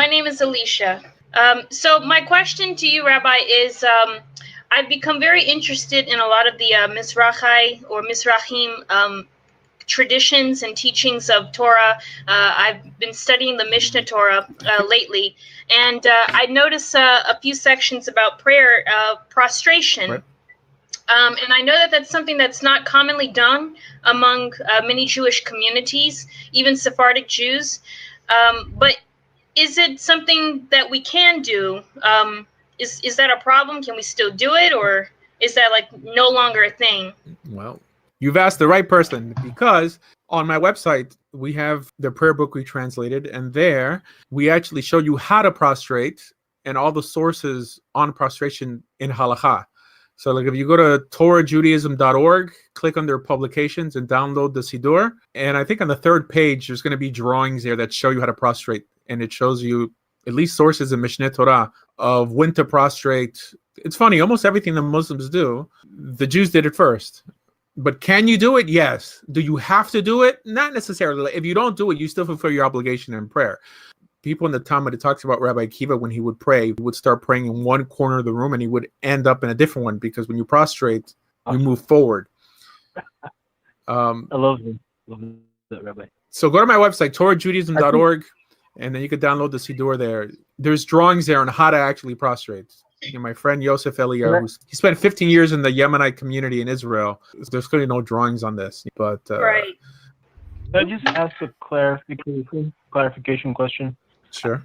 My name is Alicia. So my question to you, Rabbi, is I've become very interested in a lot of the Mizrahi or Mizrahim traditions and teachings of Torah. I've been studying the Mishnah Torah lately, and I noticed a few sections about prayer, prostration. Right. And I know that that's something that's not commonly done among many Jewish communities, even Sephardic Jews. But is it something that we can do? Is that a problem? Can we still do it, or is that like no longer a thing? Well, you've asked the right person, because on my website, we have the prayer book we translated, and there we actually show you how to prostrate and all the sources on prostration in halakha. So like if you go to TorahJudaism.org, click under publications and download the Siddur. And I think on the third page, there's going to be drawings there that show you how to prostrate. And it shows you at least sources in Mishneh Torah of when to prostrate. It's funny, almost everything the Muslims do, the Jews did it first. But can you do it? Yes. Do you have to do it? Not necessarily. If you don't do it, you still fulfill your obligation in prayer. People in the Talmud, it talks about Rabbi Akiva, when he would pray, he would start praying in one corner of the room and he would end up in a different one, because when you prostrate, you move forward. I love that, Rabbi. So go to my website, TorahJudaism.org, and then you can download the Siddur there. There's drawings there on how to actually prostrate. My friend Yosef Eliyahu, he spent 15 years in the Yemenite community in Israel. There's clearly no drawings on this, but Right. Can I just ask a clarification question? Sure.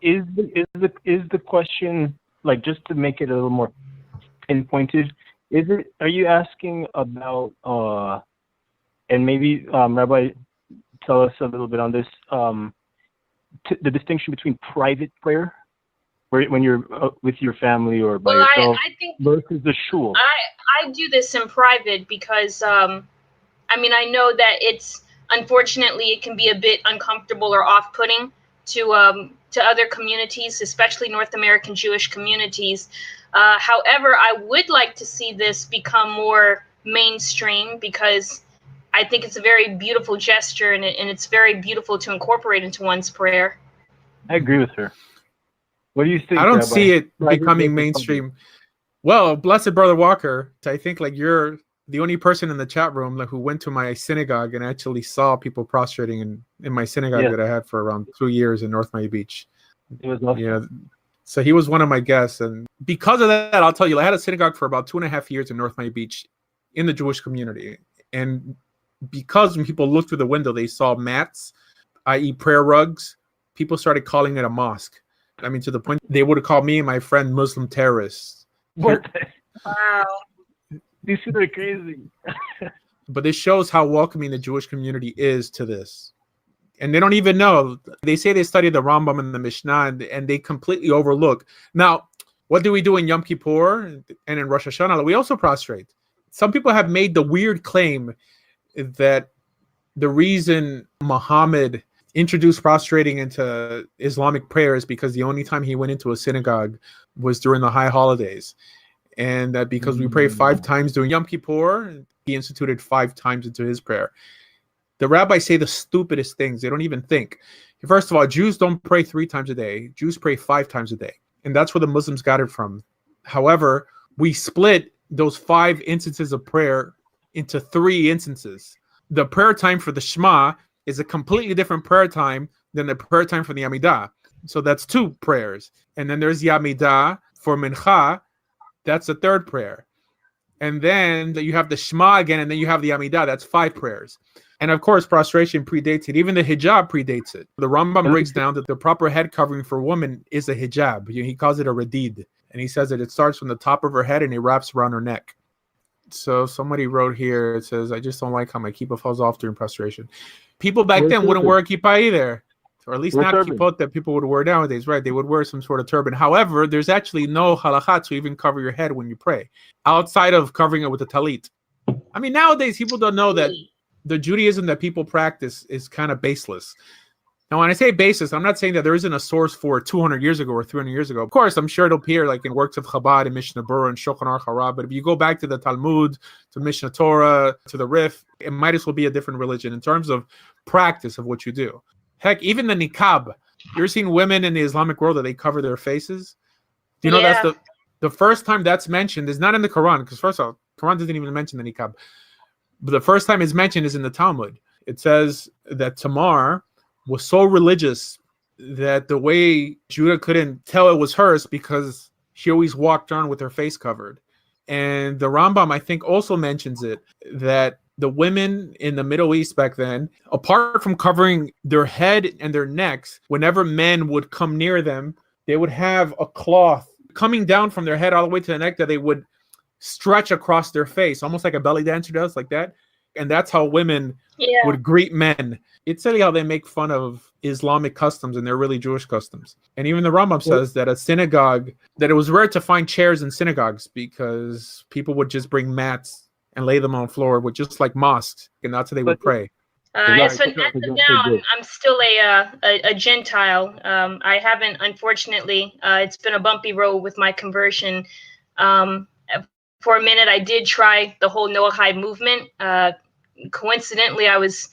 Is the question, like, just to make it a little more pinpointed, are you asking about and maybe Rabbi, tell us a little bit on this, the distinction between private prayer, when you're with your family or by yourself, I think versus the shul? I do this in private because I know that it's, unfortunately, it can be a bit uncomfortable or off-putting to other communities, especially North American Jewish communities. However, I would like to see this become more mainstream, because I think it's a very beautiful gesture, and it's very beautiful to incorporate into one's prayer. I agree with her. What do you think, I don't Rabbi? see it becoming mainstream. Well, blessed Brother Walker, I think like you're the only person in the chat room who went to my synagogue and actually saw people prostrating in my synagogue that I had for around 2 years in North Miami Beach. It was awesome. Yeah. So he was one of my guests. And because of that, I'll tell you, I had a synagogue for about 2.5 years in North Miami Beach in the Jewish community. And because when people looked through the window, they saw mats, i.e. prayer rugs, people started calling it a mosque. I mean, to the point they would have called me and my friend Muslim terrorists. What? Wow. These people are crazy. But this shows how welcoming the Jewish community is to this. And they don't even know. They say they study the Rambam and the Mishnah, and they completely overlook. Now, what do we do in Yom Kippur and in Rosh Hashanah? We also prostrate. Some people have made the weird claim that the reason Muhammad introduced prostrating into Islamic prayer is because the only time he went into a synagogue was during the high holidays. And that because we pray 5 times during Yom Kippur, he instituted 5 times into his prayer. The rabbis say the stupidest things. They don't even think. First of all, Jews don't pray 3 times a day. Jews pray 5 times a day. And that's where the Muslims got it from. However, we split those 5 instances of prayer into 3 instances. The prayer time for the Shema is a completely different prayer time than the prayer time for the Amidah. So that's 2 prayers. And then there's the Amidah for Mincha. That's the 3rd prayer. And then you have the Shema again, and then you have the Amidah. That's 5 prayers. And of course, prostration predates it. Even the hijab predates it. The Rambam breaks down that the proper head covering for women is a hijab. He calls it a radid. And he says that it starts from the top of her head and it wraps around her neck. So somebody wrote here, it says, I just don't like how my kippah falls off during prostration. People back then wouldn't wear a kippah either. Or at least not kippot that people would wear nowadays, right? They would wear some sort of turban. However, there's actually no halakha to even cover your head when you pray, outside of covering it with a talit. I mean, nowadays people don't know that the Judaism that people practice is kind of baseless. Now, when I say baseless, I'm not saying that there isn't a source for 200 years ago or 300 years ago. Of course, I'm sure it'll appear like in works of Chabad and Mishnah Berurah and Shulchan Aruch Hara. But if you go back to the Talmud, to Mishnah Torah, to the Rif, it might as well be a different religion in terms of practice of what you do. Heck, even the niqab. You're seeing women in the Islamic world that they cover their faces. Do you know Yeah. that's the first time that's mentioned is not in the Quran, because first of all, Quran doesn't even mention the niqab. But the first time it's mentioned is in the Talmud. It says that Tamar was so religious that the way Judah couldn't tell it was hers because she always walked around with her face covered. And the Rambam, I think, also mentions it, that the women in the Middle East back then, apart from covering their head and their necks, whenever men would come near them, they would have a cloth coming down from their head all the way to the neck that they would stretch across their face, almost like a belly dancer does, like that. And that's how women would greet men. It's silly how they make fun of Islamic customs and they're really Jewish customs. And even the Rambam says that a synagogue, that it was rare to find chairs in synagogues because people would just bring mats and lay them on the floor, with just like mosques, and that's how they would pray. As for now, I'm still a Gentile. I haven't, unfortunately, it's been a bumpy road with my conversion. For a minute, I did try the whole Noahide movement. Coincidentally, I was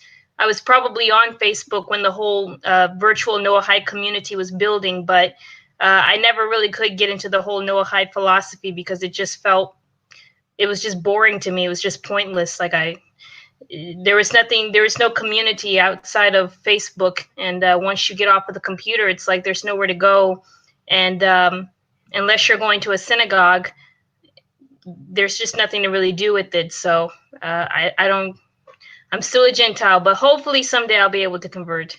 probably on Facebook when the whole virtual Noahide community was building, but I never really could get into the whole Noahide philosophy because it just felt, it was just boring to me. It was just pointless. Like there was no community outside of Facebook. And once you get off of the computer, it's like there's nowhere to go. And unless you're going to a synagogue, there's just nothing to really do with it. So I'm still a Gentile, but hopefully someday I'll be able to convert.